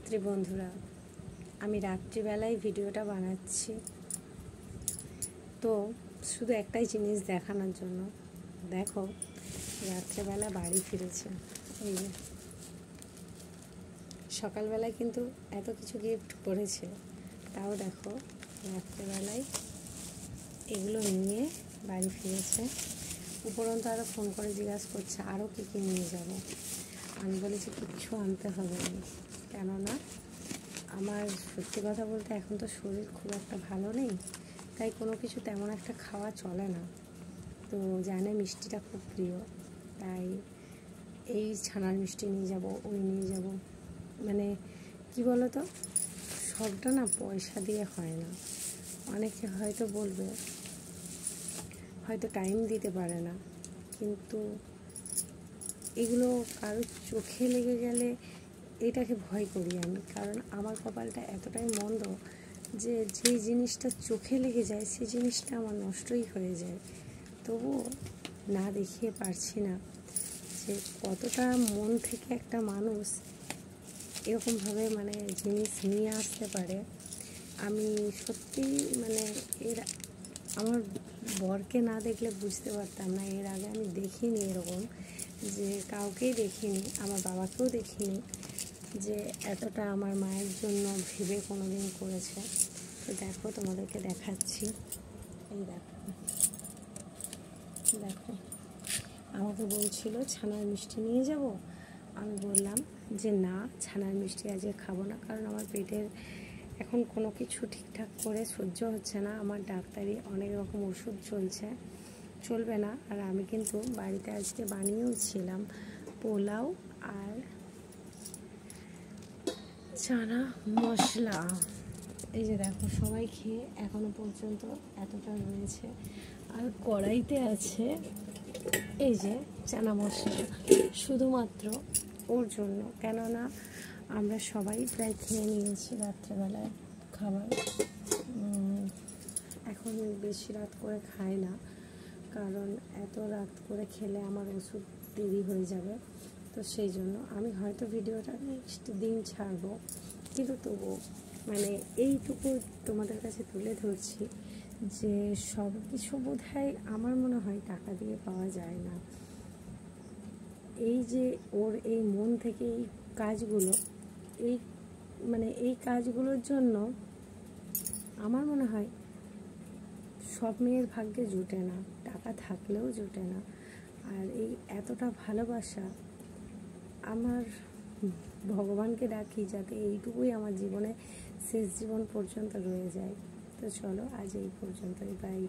শুভরাত্রি বন্ধুরা। আমি রাত্রিবেলায় ভিডিওটা বানাচ্ছি, তো শুধু একটাই জিনিস দেখানোর জন্য। দেখো, রাত্রেবেলা বাড়ি ফিরেছে। এই যে সকালবেলায় কিন্তু এত কিছু গিফট করেছে, তাও দেখো রাত্রেবেলায় এগুলো নিয়ে বাড়ি ফিরেছে। উপরন্তু আরও ফোন করে জিজ্ঞাসা করছে আরও কী কী নিয়ে যাব। আমি বলেছি কিচ্ছু আনতে হবে না, কেননা আমার সত্যি কথা বলতে এখন তো শরীর খুব একটা ভালো নেই, তাই কোনো কিছু তেমন একটা খাওয়া চলে না। তো জানে মিষ্টিটা খুব প্রিয়, তাই এই ছানার মিষ্টি নিয়ে যাব, ওই নিয়ে যাব। মানে কি বলো তো, সবটা না পয়সা দিয়ে হয় না। অনেকে হয়তো বলবে হয়তো টাইম দিতে পারে না, কিন্তু এগুলো কারো চোখে লেগে গেলে এটাকে ভয় করি আমি। কারণ আমার কপালটা এতটাই মন্দ যে যেই জিনিসটা চোখে লেগে যায় সেই জিনিসটা আমার নষ্টই হয়ে যায়। তবুও না দেখিয়ে পারছি না যে কতটা মন থেকে একটা মানুষ এরকমভাবে জিনিস নিয়ে আসতে পারে। আমি সত্যি আমার বরকে না দেখলে বুঝতে পারতাম না। এর আগে আমি দেখিনি এরকম, যে কাউকেই দেখিনি, আমার বাবাকেও দেখিনি যে এতটা আমার মায়ের জন্য ভেবে কোনো দিন করেছে। তো দেখো, তোমাদেরকে দেখাচ্ছি। এই দেখো দেখো আমাকে বলছিল ছানার মিষ্টি নিয়ে যাব। আমি বললাম যে না, ছানার মিষ্টি আজকে খাবো না, কারণ আমার পেটের এখন কোনো কিছু ঠিকঠাক করে সহ্য হচ্ছে না। আমার ডাক্তারি অনেক রকম ওষুধ চলবে না। আর আমি কিন্তু বাড়িতে আজকে বানিয়েও ছিলাম পোলাও আর চানা মশলা। এই যে দেখো, সবাই খেয়ে এখনো পর্যন্ত এতটা রয়েছে। আর কড়াইতে আছে এই যে চানা মশলা, শুধুমাত্র ওর জন্য, কেননা আমরা সবাই প্রায় খেয়ে নিয়েছি রাত্রেবেলায় খাবার। এখন বেশি রাত করে খাই না, কারণ এত রাত করে খেলে আমার ওষুধ দেরি হয়ে যাবে। তো সেই জন্য আমি হয়তো ভিডিওটা নেক্সট দিন ছাড়বো, কিন্তু তবুও এইটুকু তোমাদের কাছে তুলে ধরছি যে সব কিছু বোধহয় আমার মনে হয় টাকা দিয়ে পাওয়া যায় না। এই যে ওর এই মন থেকে এই কাজগুলো, এই কাজগুলোর জন্য আমার মনে হয় সব মেয়ের ভাগ্যে জুটে না, টাকা থাকলেও জুটে না। আর এই এতটা ভালোবাসা, আমার ভগবানকে ডাকি যাতে এইটুকুই আমার জীবনে শেষ জীবন পর্যন্ত রয়ে যায়। তো চলো, আজ এই পর্যন্তই, বাই।